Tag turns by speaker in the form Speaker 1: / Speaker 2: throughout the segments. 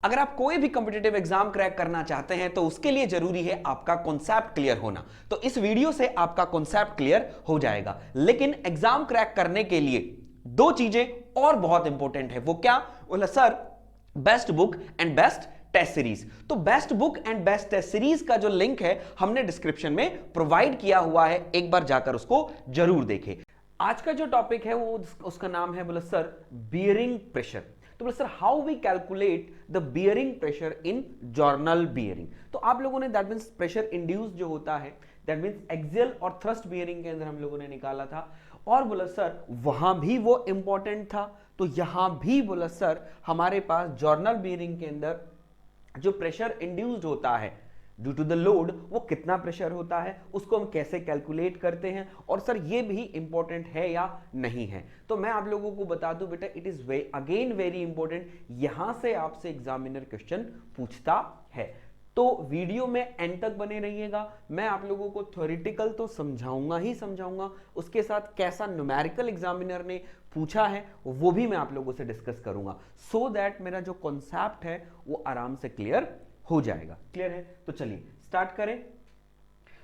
Speaker 1: अगर आप कोई भी कॉम्पिटिटिव एग्जाम क्रैक करना चाहते हैं तो उसके लिए जरूरी है आपका कॉन्सेप्ट क्लियर होना। तो इस वीडियो से आपका कॉन्सेप्ट क्लियर हो जाएगा। लेकिन एग्जाम क्रैक करने के लिए दो चीजें और बहुत इंपॉर्टेंट है। वो क्या? बोला sir best book and best test series. तो best book and best test series का जो लिंक है हमने डिस्क्रिप्शन में प्रोवाइड किया हुआ है, एक बार जाकर उसको जरूर देखें। आज का जो टॉपिक है वो उसका नाम है बोला सर बियरिंग प्रेशर। तो बोला sir how we calculate the bearing pressure in journal bearing. तो आप लोगों ने दैट मींस प्रेशर इंड्यूस जो होता है दैट मींस एक्सियल और थ्रस्ट बियरिंग के अंदर हम लोगों ने निकाला था, और बोला सर वहां भी वो इंपॉर्टेंट था। तो यहां भी बोला सर हमारे पास जॉर्नल बियरिंग के अंदर जो प्रेशर इंड्यूस्ड होता है ड्यू टू द लोड, वो कितना प्रेशर होता है, उसको हम कैसे कैलकुलेट करते हैं, और सर ये भी इंपॉर्टेंट है या नहीं है। तो मैं आप लोगों को बता दूं बेटा, it is again very important. यहां से आपसे एग्जामिनर क्वेश्चन पूछता है। तो वीडियो में एंड तक बने रहिएगा। मैं आप लोगों को थ्योरेटिकल तो समझाऊंगा ही समझाऊंगा, उसके साथ कैसा न्यूमेरिकल एग्जामिनर ने पूछा है वो भी मैं आप लोगों से डिस्कस करूंगा, सो दैट मेरा जो कॉन्सेप्ट है वो आराम से क्लियर हो जाएगा। क्लियर है? तो चलिए स्टार्ट करें।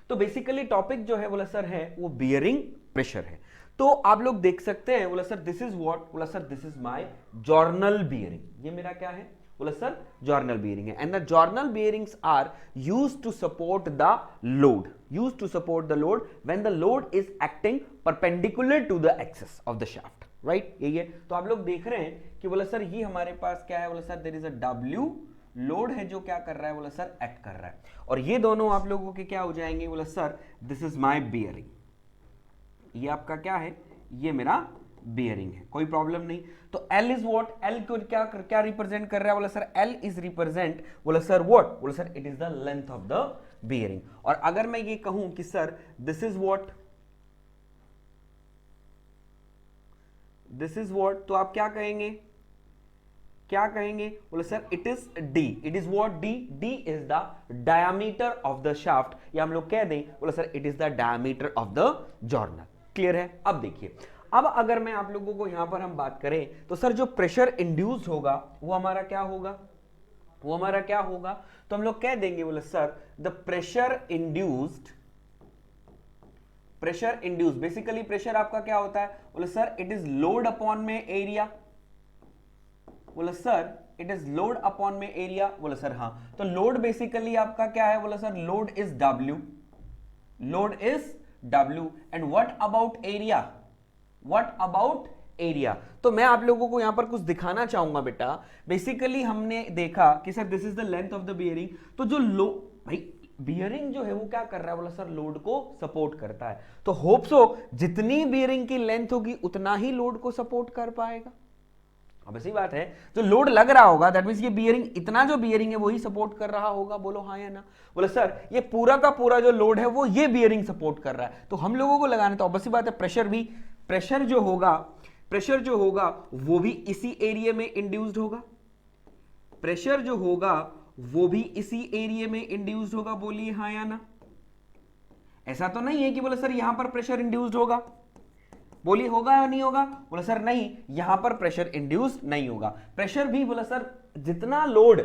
Speaker 1: तो बेसिकली टॉपिक जो है बोला सर है वो बियरिंग प्रेशर है। तो आप लोग देख सकते हैं बोला सर दिस इज व्हाट, बोला sir this is my journal bearing. ये मेरा क्या है? बोला सर जॉर्नल बियरिंग है। And the journal bearings are used to support the load, used to support the load when the load is acting perpendicular to the axis of the shaft. Right, यही है। तो आप लोग देख रहे हैं कि बोला सर ये हमारे पास क्या है, बोला sir there is a W load है जो क्या कर रहा है, बोला सर एक्ट कर रहा है, और ये दोनों आप लोगों के क्या हो जाएंगे, बोला sir this is my bearing. ये आपका क्या है? ये मेरा बियरिंग है, कोई प्रॉब्लम नहीं। तो L इज व्हाट, L को क्या रिप्रेजेंट कर रहा है, बोला सर L इज रिप्रेजेंट, बोला सर व्हाट, बोला sir it is the length of the bearing. और अगर मैं ये कहूं कि sir this is what, this is what, तो आप क्या कहेंगे, क्या कहेंगे, बोले sir it is D, it is what D, D is the diameter of the shaft, या हम लोग कह दें बोले sir it is the diameter of the journal. Clear है? अब देखिए, अब अगर मैं आप लोगों को यहां पर हम बात करें तो सर जो प्रेशर इंड्यूस्ड होगा वो हमारा क्या होगा, वो हमारा क्या होगा, तो हम लोग कह देंगे बोले sir the pressure induced, pressure induced, basically pressure आपका क्या होता है, बोले sir it is load upon में एरिया, बोला sir it is load upon में एरिया, बोला सर हाँ। तो लोड बेसिकली आपका क्या है, बोला sir load is W, load is W, and what about area, what about area. तो मैं आप लोगों को यहां पर कुछ दिखाना चाहूंगा बेटा। बेसिकली हमने देखा कि sir this is the length of the bearing, तो जो लो भाई बियरिंग जो है वो क्या कर रहा है, बोला सर लोड को सपोर्ट करता है। तो होप सो जितनी बियरिंग की लेंथ होगी उतना ही लोड को सपोर्ट कर पाएगा। अब ऐसी बात है, जो लोड लग रहा होगा दैट मींस ये बियरिंग, इतना जो बियरिंग है वही सपोर्ट कर रहा होगा। बोलो हाँ या ना। बोले सर ये पूरा का पूरा जो लोड है वो ये बियरिंग सपोर्ट कर रहा है, तो हम लोगों को लगाना, तो ऑब्वियस बात है प्रेशर भी, प्रेशर जो होगा, प्रेशर जो होगा वो भी इसी एरिया में इंड्यूस्ड होगा, प्रेशर जो होगा वो भी इसी एरिया में इंड्यूस्ड होगा। बोलिए हाँ या ना। ऐसा तो नहीं है कि बोले सर यहां पर प्रेशर इंड्यूस्ड होगा, बोलिए होगा या नहीं होगा, बोला सर नहीं, यहां पर प्रेशर इंड्यूस नहीं होगा। प्रेशर भी बोला सर जितना लोड,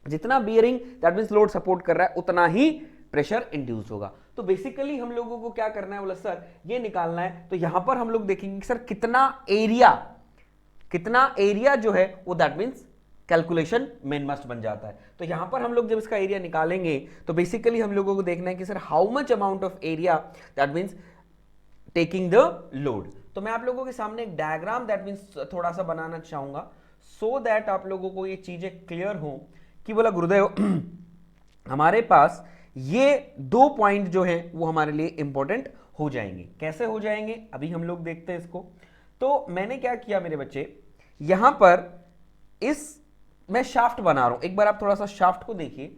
Speaker 1: जितना bearing that means load support कर रहा है उतना ही प्रेशर इंड्यूस होगा। तो बेसिकली हम लोगों को क्या करना है, बोला सर ये निकालना है। तो यहां पर हम लोग देखेंगे कि सर कितना एरिया, कितना एरिया जो है वो that means calculation main must बन जाता है। तो यहां पर हम लोग जब इसका एरिया निकालेंगे तो बेसिकली हम लोगों को देखना है कि sir how much amount of area that means taking the load. तो मैं आप लोगों के सामने एक डायग्राम दैट मींस थोड़ा सा बनाना चाहूंगा, सो दैट आप लोगों को ये चीजें क्लियर हो कि बोला गुरुदेव हमारे पास ये दो पॉइंट जो है वो हमारे लिए इंपॉर्टेंट हो जाएंगे। कैसे हो जाएंगे अभी हम लोग देखते हैं इसको। तो मैंने क्या किया मेरे बच्चे, यहां पर इस मैं शाफ्ट बना रहा हूं, एक बार आप थोड़ा सा शाफ्ट को देखिए,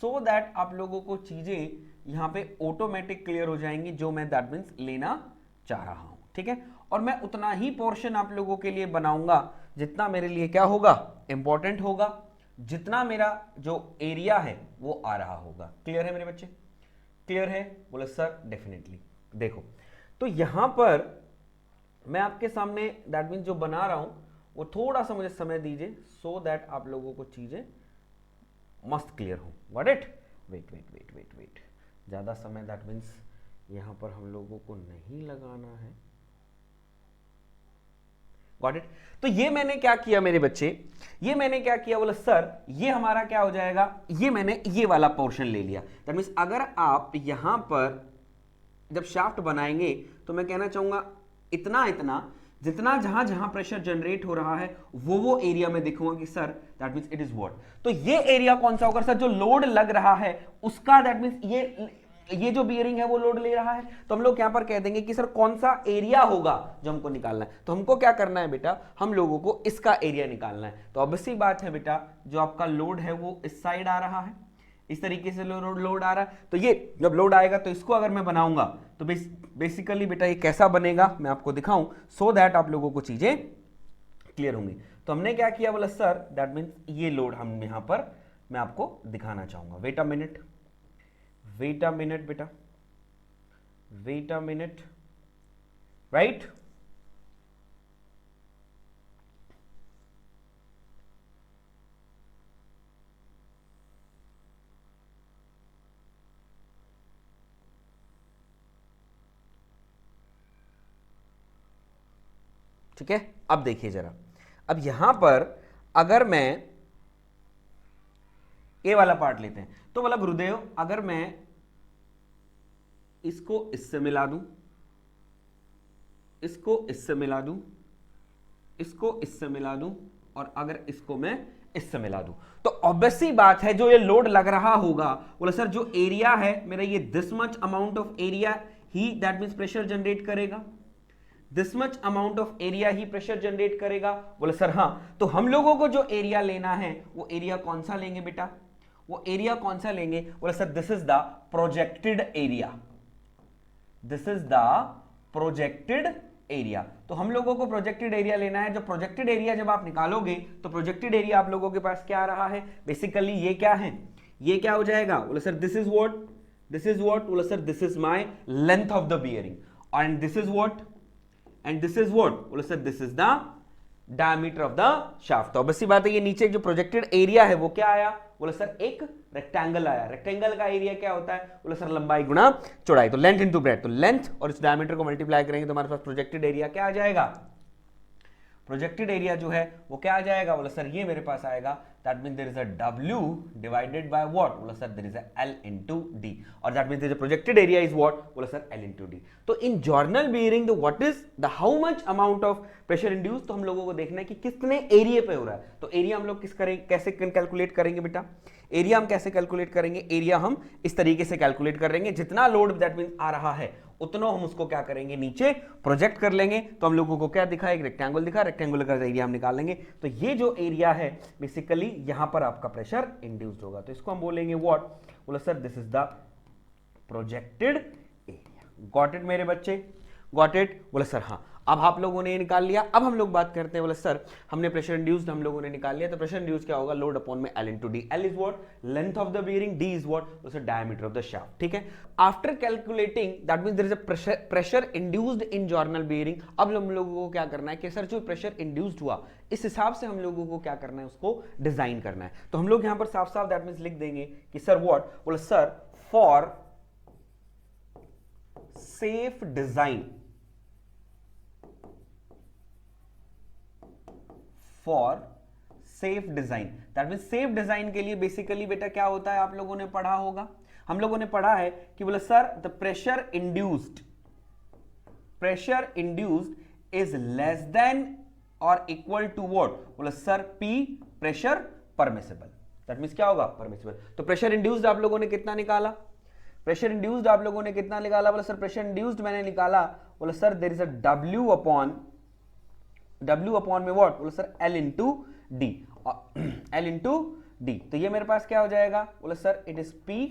Speaker 1: सो दैट आप लोगों को चीजें यहां पे ऑटोमेटिक क्लियर हो जाएंगी जो मैं दैट मींस लेना चाह रहा हूं। ठीक है, और मैं उतना ही पोर्शन आप लोगों के लिए बनाऊंगा जितना मेरे लिए क्या होगा, इंपॉर्टेंट होगा, जितना मेरा जो एरिया है वो आ रहा होगा। क्लियर है मेरे बच्चे? क्लियर है? बोले सर डेफिनेटली। देखो तो यहां पर मैं आपके सामने दैट मींस जो बना रहा हूं वो थोड़ा सा मुझे समय दीजिए सो दैट आप लोगों को चीजें मस्त क्लियर हो। Got it? Wait wait wait wait wait, ज्यादा समय दैट मीन्स यहां पर हम लोगों को नहीं लगाना है। Got it? तो ये मैंने क्या किया मेरे बच्चे, ये मैंने क्या किया, बोला सर ये हमारा क्या हो जाएगा, ये मैंने ये वाला पोर्शन ले लिया। दैट मीन्स अगर आप यहां पर जब शाफ्ट बनाएंगे तो मैं कहना चाहूंगा इतना इतना जितना जहां जहां प्रेशर जनरेट हो रहा है वो एरिया में देखूंगा कि sir that means it is what. तो ये एरिया कौन सा होगा सर, जो लोड लग रहा है उसका, दैट मीन्स ये जो बियरिंग है वो लोड ले रहा है। तो हम लोग यहां पर कह देंगे कि सर कौन सा एरिया होगा जो हमको निकालना है। तो हमको क्या करना है बेटा, हम लोगों को इसका एरिया निकालना है। तो ऑब्वियसली बात है बेटा, जो आपका लोड है वो इस साइड आ रहा है, इस तरीके से लोड आ रहा है। तो ये जब लोड आएगा तो इसको अगर मैं बनाऊंगा तो बेसिकली बेटा ये कैसा बनेगा मैं आपको दिखाऊं सो दैट आप लोगों को चीजें क्लियर होंगी। तो हमने क्या किया, बोला सर दैट मीन्स ये लोड हम यहां पर मैं आपको दिखाना चाहूंगा। वेट अ मिनट बेटा, वेट अ मिनट, राइट? ठीक है, अब देखिए जरा, अब यहां पर अगर मैं ए वाला पार्ट लेते हैं तो बोला गुरुदेव अगर मैं इसको इससे मिला दूं, इसको इससे मिला दूं, इसको इससे मिला दूं और अगर इसको मैं इससे मिला दूं तो ऑब्वियसली बात है जो ये लोड लग रहा होगा, बोला सर जो एरिया है मेरा ये this much amount of area ही दैट मींस प्रेशर जनरेट करेगा, this much amount of area ही प्रेशर जनरेट करेगा। बोले सर हाँ, तो हम लोगों को जो एरिया लेना है वो एरिया कौन सा लेंगे बेटा, वो एरिया कौन सा लेंगे, बोले sir this is the projected area, this is the projected area. तो हम लोगों को प्रोजेक्टेड एरिया लेना है। जो प्रोजेक्टेड एरिया जब आप निकालोगे तो प्रोजेक्टेड एरिया आप लोगों के पास क्या आ रहा है, बेसिकली ये क्या है, ये क्या हो जाएगा, बोले sir this is what, this is what, बोले sir this is my length of the bearing and this is what, and this is what, बोले sir this is the diameter of the shaft. तो obviously बात है ये नीचे जो projected area है वो क्या आया, बोले सर एक रेक्टेंगल आया। रेक्टेंगल का एरिया क्या होता है, बोले सर लंबाई गुणा चौड़ाई, तो लेंथ इनटू ब्रेड्थ। तो लेंथ और इस डायमीटर को मल्टीप्लाई करेंगे तो हमारे पास प्रोजेक्टेड एरिया क्या आ जाएगा, प्रोजेक्टेड एरिया जो है वो क्या आ जाएगा, बोला सर ये मेरे पास आएगा that means there is a W divided by what, बोला sir there is a L into D और that means there is a projected area is what, बोला सर L इनटू D। तो in journal bearing the what is the how much amount of pressure induce, तो हम लोगों को देखना है कि कितने एरिया पे हो रहा है। तो एरिया हम लोग किस करेंगे, कैसे कैलकुलेट करेंगे बेटा, एरिया हम कैसे कैलकुलेट करेंगे, एरिया हम इस तरीके से कैलकुलेट कर लेंगे, जितना लोड दैट मींस आ रहा है उतना हम उसको क्या करेंगे नीचे प्रोजेक्ट कर लेंगे। तो हम लोगों को क्या दिखा, एक रेक्टेंगल दिखा, रेक्टेंगुलर का एरिया हम निकाल लेंगे। तो ये जो एरिया है बेसिकली यहां पर आपका प्रेशर इंड्यूस्ड होगा, तो इसको हम बोलेंगे व्हाट, बोला sir this is the projected area. Got it मेरे बच्चे, गॉट इट, बोला सर हाँ। अब आप लोगों ने निकाल लिया, अब हम लोग बात करते हैं, बोला सर हमने प्रेशर इंड्यूस्ड हम लोगों ने निकाल लिया, तो प्रेशर इंड्यूस्ड क्या होगा, लोड अपॉन में L into D. L is what, length of the bearing, D is what, बोला sir diameter of the shaft. ठीक है, after calculating that means there is a pressure induced in journal bearing. अब हम लोगों को क्या करना है कि सर जो प्रेशर इंड्यूस्ड हुआ इस हिसाब से हम लोगों को क्या करना है, उसको डिजाइन करना है। तो हम लोग यहां पर साफ साफ दैट मींस लिख देंगे कि सर व्हाट, बोला sir for safe design, for safe design, that mean safe design के लिए बेसिकली बेटा क्या होता है, आप लोगों ने पढ़ा होगा, हम लोगों ने पढ़ा है कि बोले sir the pressure induced is less than और इक्वल टू व्हाट, बोले sir P pressure permissible, that means क्या होगा, परमिसिबल। तो प्रेशर इंड्यूस्ड आप लोगों ने कितना निकाला, प्रेशर इंड्यूस्ड आप लोगों ने कितना निकाला, बोले सर प्रेशर इंड्यूस्ड मैंने निकाला, बोले sir there is a W upon में व्हाट, बोले sir L into D, L into D. तो ये मेरे पास क्या हो जाएगा, बोले sir it is P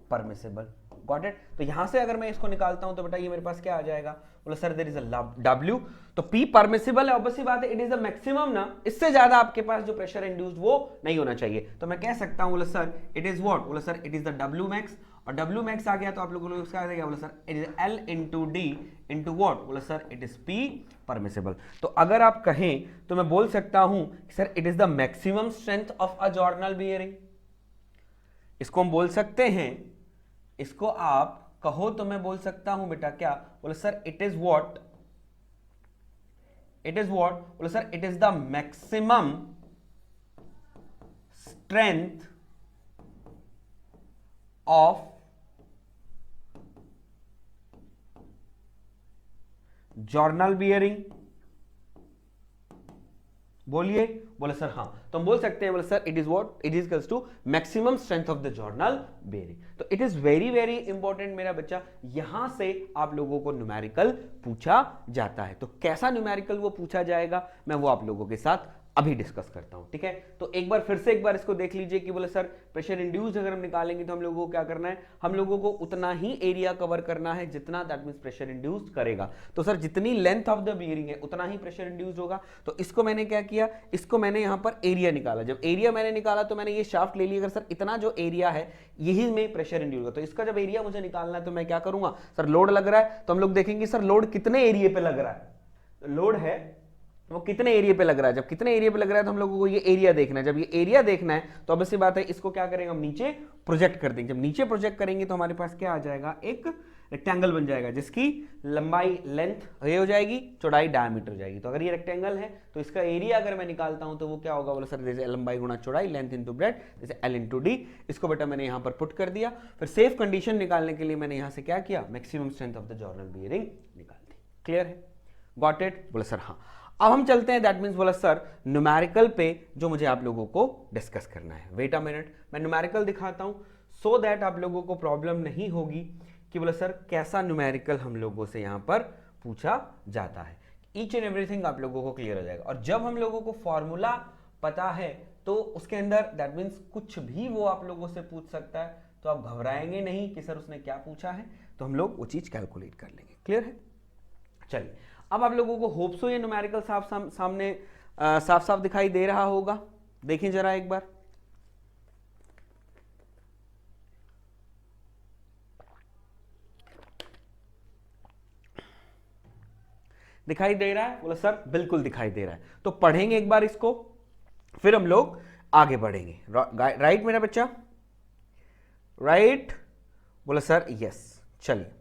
Speaker 1: permissible. Got it. तो यहां से अगर मैं इसको निकालता हूं तो बेटा ये मेरे पास क्या आ जाएगा, बोले sir there is a W, तो P परमिसिबल है, ऑब्वियसली बात है इट इज अ मैक्सिमम ना, इससे ज्यादा आपके पास जो प्रेशर इंड्यूस्ड वो नहीं होना चाहिए। तो मैं कह सकता हूं बोले सर इट इज व्हाट, बोले sir it is the W max और डब्ल्यू मैक्स आ गया तो आप लोगों को उसका आ जाएगा, बोला sir it is L into D into what, बोला sir it is P permissible. तो अगर आप कहें तो मैं बोल सकता हूं sir it is the maximum strength of a journal bearing. इसको हम बोल सकते हैं, इसको आप कहो तो मैं बोल सकता हूं बेटा क्या, बोले sir it is what, it is what, बोले sir it is the maximum strength of journal bearing. बोलिए, बोले सर हाँ, तो हम बोल सकते हैं बोले sir it is what, it is equals to maximum strength of the journal bearing. तो it is very very important मेरा बच्चा, यहां से आप लोगों को न्यूमेरिकल पूछा जाता है। तो कैसा न्यूमेरिकल वो पूछा जाएगा मैं वो आप लोगों के साथ अभी डिस्कस करता हूं, ठीक है। तो एक बार फिर से एक बार इसको देख लीजिए कि बोले सर प्रेशर इंड्यूस्ड अगर हम निकालेंगे तो हम लोगों को क्या करना है, हम लोगों को उतना ही एरिया कवर करना है जितना दैट मींस प्रेशर इंड्यूस्ड करेगा। तो सर जितनी लेंथ ऑफ द बियरिंग है उतना ही प्रेशर इंड्यूस्ड होगा। तो इसको मैंने क्या किया, इसको मैंने यहां पर एरिया निकाला। जब एरिया मैंने निकाला तो मैंने ये शाफ्ट ले लिया, अगर सर इतना जो एरिया है यही में प्रेशर इंड्यूस होगा। तो इसका जब एरिया मुझे निकालना है तो मैं क्या करूंगा, सर लोड लग रहा है तो हम लोग देखेंगे सर लोड कितने एरिया पे लग रहा है, लोड है वो कितने एरिया पे लग रहा है। जब कितने एरिया पे लग रहा है तो हम लोगों को ये एरिया देखना है। जब ये एरिया देखना है तो ऑब्वियसली बात है इसको क्या करेंगे हम नीचे प्रोजेक्ट कर देंगे। जब नीचे प्रोजेक्ट करेंगे तो हमारे पास क्या आ जाएगा, एक रेक्टेंगल बन जाएगा जिसकी लंबाई लेंथ ये हो जाएगी, चौड़ाई डायमीटर हो जाएगी। तो अगर ये रेक्टेंगल है तो इसका एरिया अगर मैं निकालता हूं तो वो क्या होगा, बोला सर जैसे लंबाई गुणा चौड़ाई, लेंथ इंटू ब्रेड्थ, जैसे एल इंटू डी। इसको बेटा मैंने यहां पर पुट कर दिया। फिर सेफ कंडीशन निकालने के लिए मैंने यहां से क्या किया, maximum strength of the journal bearing निकाल दी। क्लियर है, गॉट इट, बोला सर हाँ। अब हम चलते हैं, दैट मींस बोला सर न्यूमेरिकल पे जो मुझे आप लोगों को डिस्कस करना है। वेट अ मिनट, मैं न्यूमेरिकल दिखाता हूं सो दैट आप लोगों को प्रॉब्लम नहीं होगी कि बोला सर कैसा न्यूमेरिकल हम लोगों से यहां पर पूछा जाता है। ईच एंड एवरीथिंग आप लोगों को क्लियर हो जाएगा। और जब हम लोगों को फॉर्मूला पता है तो उसके अंदर दैट मींस कुछ भी वो आप लोगों से पूछ सकता है, तो आप घबराएंगे नहीं कि सर उसने क्या पूछा है, तो हम लोग वो चीज कैलकुलेट कर लेंगे। क्लियर है, चलिए अब आप लोगों को होप सो ये न्यूमेरिकल सामने साफ साफ दिखाई दे रहा होगा। देखें जरा एक बार, दिखाई दे रहा है, बोला सर बिल्कुल दिखाई दे रहा है। तो पढ़ेंगे एक बार इसको, फिर हम लोग आगे बढ़ेंगे। राइट मेरा बच्चा, राइट, बोला सर यस। चलिए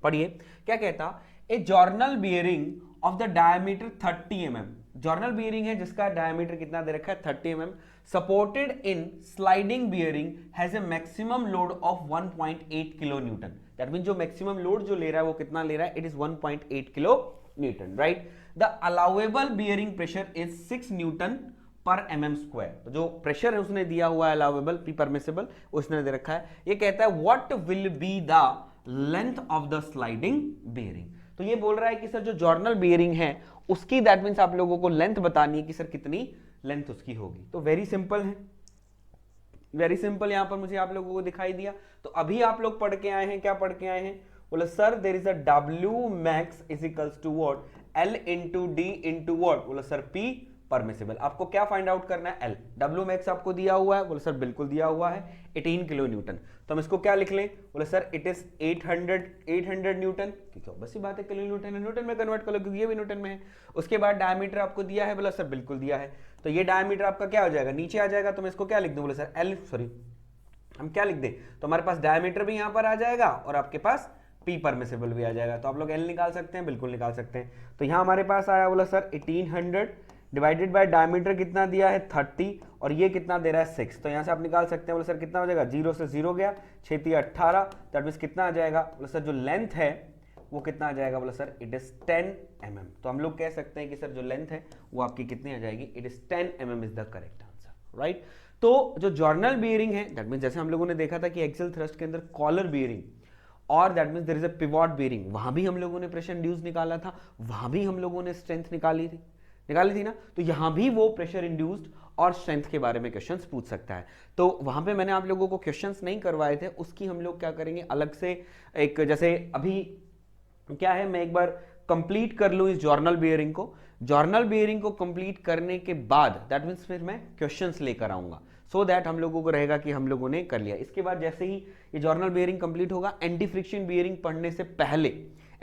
Speaker 1: पढ़िए क्या कहता, a journal bearing of the diameter 30 mm, journal bearing है जिसका डायमीटर कितना दे रखा है 30 mm, supported in sliding bearing has a maximum load of 1.8 kilo newton. That mean जो मैक्सिमम लोड जो ले रहा है वो कितना ले रहा है, it is 1.8 kilo newton, right. The allowable bearing pressure is 6 newton per mm square. तो जो प्रेशर है उसने दिया हुआ है अलाउेबल, पी परमिसेबल उसने दे रखा है। ये कहता है what will be the length of the sliding bearing. तो ये बोल रहा है कि सर जो जॉर्नल बियरिंग है उसकी दैट मींस आप लोगों को लेंथ बतानी है कि सर कितनी लेंथ उसकी होगी। तो वेरी सिंपल है, वेरी सिंपल, यहां पर मुझे आप लोगों को दिखाई दिया। तो अभी आप लोग पढ़ के आए हैं, क्या पढ़ के आए हैं, बोले sir there is a W max is equals to what, L into D into what, बोले सर P परमिसिबल। आपको क्या फाइंड आउट करना है, L। W मैक्स आपको दिया हुआ है, बोले सर बिल्कुल दिया हुआ है 18 किलो न्यूटन। तो हम इसको क्या लिख लें, बोले सर इट इज 800 न्यूटन, क्योंकि बस ही बात है किलो न्यूटन है, न्यूटन में कन्वर्ट कर लो क्योंकि ये भी न्यूटन में है। उसके बाद डायमीटर आपको दिया है, बोला सर बिल्कुल दिया है। तो ये डायमीटर आपका क्या हो जाएगा, नीचे आ जाएगा। तो मैं इसको क्या लिख दूं, बोले सर L, सॉरी हम क्या लिख दें, तो हमारे पास डायमीटर भी यहां पर आ जाएगा और आपके पास P परमिसिबल भी आ जाएगा। तो आप लोग L निकाल सकते हैं, बिल्कुल निकाल सकते हैं। तो यहां हमारे पास आया, बोला सर 1800 डिवाइडेड बाय डायमीटर कितना दिया है 30 और ये कितना दे रहा है 6। तो यहां से आप निकाल सकते हैं, बोले सर कितना हो जाएगा, 0 से 0 गया, 6 18, दैट मींस कितना आ जाएगा, बोले सर जो लेंथ है वो कितना आ जाएगा, बोले सर इट इज 10 mm। तो हम लोग कह सकते हैं कि सर जो लेंथ है वो आपकी कितनी आ जाएगी, it is 10 mm is the correct answer, right. तो जो जॉर्नल बियरिंग है दैट मींस जैसे हम लोगों ने देखा था कि एक्सियल थ्रस्ट के अंदर कॉलर बियरिंग और that means there is a pivot bearing, वहां भी हम लोगों ने प्रेशर इंड्यूस निकाला था, वहां भी हम लोगों ने स्ट्रेंथ निकाली थी ना। तो यहां भी वो प्रेशर इंड्यूस्ड और स्ट्रेंथ के बारे में क्वेश्चंस पूछ सकता है। तो वहां पे मैंने आप लोगों को क्वेश्चंस नहीं करवाए थे, उसकी हम लोग क्या करेंगे अलग से एक, जैसे अभी क्या है, मैं एक बार कंप्लीट कर लूं इस जॉर्नल बियरिंग को। जॉर्नल बियरिंग को कंप्लीट करने के बाद दैट मींस फिर मैं क्वेश्चंस लेकर आऊंगा। सो दैट हम लोगों को रहेगा कि हम लोगों ने कर लिया। इसके बाद जैसे ही ये जॉर्नल बियरिंग कंप्लीट होगा, एंटी फ्रिक्शन बियरिंग पढ़ने से पहले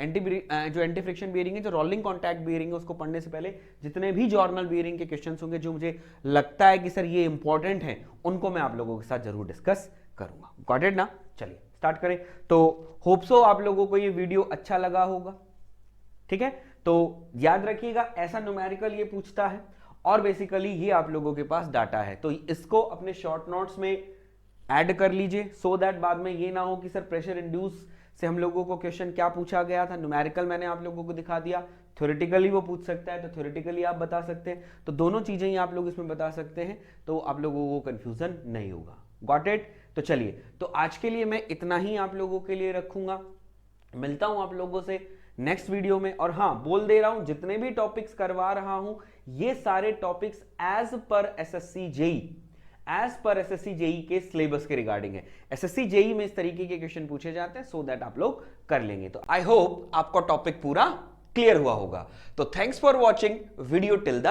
Speaker 1: जो एंटी फ्रिक्शन बियरिंग है, जो रोलिंग कॉन्टैक्ट बियरिंग है, उसको पढ़ने से पहले जितने भी जॉर्नल बियरिंग के क्वेश्चंस होंगे जो मुझे लगता है कि सर ये इंपॉर्टेंट हैं, उनको मैं आप लोगों के साथ जरूर डिस्कस करूंगा। गॉट इट ना? चलिए स्टार्ट करें। तो होप सो आप लोगों को ये वीडियो अच्छा लगा होगा, ठीक है। तो याद रखिएगा ऐसा न्यूमेरिकल ये पूछता है और बेसिकली ये आप लोगों के पास डाटा है, तो इसको अपने शॉर्ट नोट्स में ऐड कर लीजिए सो दैट बाद में ये ना हो कि सर प्रेशर इंड्यूस से हम लोगों को क्वेश्चन क्या पूछा गया था, न्यूमेरिकल मैंने आप लोगों को दिखा दिया, थ्योरेटिकली वो पूछ सकता है तो थ्योरेटिकली आप बता सकते हैं, तो दोनों चीजें ही आप लोग इसमें बता सकते हैं, तो आप लोगों को कंफ्यूजन नहीं होगा। Got it? तो चलिए, तो आज के लिए मैं इतना ही आप लोगों के लिए रखूंगा, मिलता हूं आप लोगों से नेक्स्ट वीडियो में। और हां, बोल दे रहा हूं जितने भी टॉपिक्स करवा रहा हूं ये सारे टॉपिक्स एज पर एसएससी जेई के सिलेबस के रिगार्डिंग है। एसएससी जेई में इस तरीके के क्वेश्चन पूछे जाते हैं सो दैट आप लोग कर लेंगे। तो आई होप आपका टॉपिक पूरा क्लियर हुआ होगा। तो thanks for watching video till the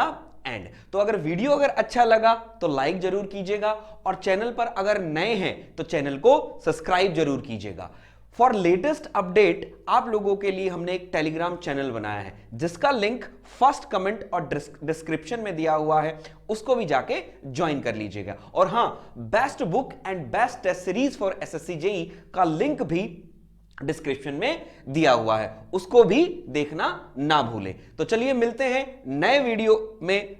Speaker 1: end. तो अगर वीडियो अच्छा लगा तो लाइक जरूर कीजिएगा और चैनल पर अगर नए हैं तो चैनल को सब्सक्राइब जरूर कीजिएगा। फॉर लेटेस्ट अपडेट आप लोगों के लिए हमने एक टेलीग्राम चैनल बनाया है जिसका लिंक फर्स्ट कमेंट और डिस्क्रिप्शन में दिया हुआ है, उसको भी जाके ज्वाइन कर लीजिएगा। और हां, best book and best test series for SSC JE का लिंक भी डिस्क्रिप्शन में दिया हुआ है, उसको भी देखना ना भूलें। तो चलिए मिलते हैं नए वीडियो में।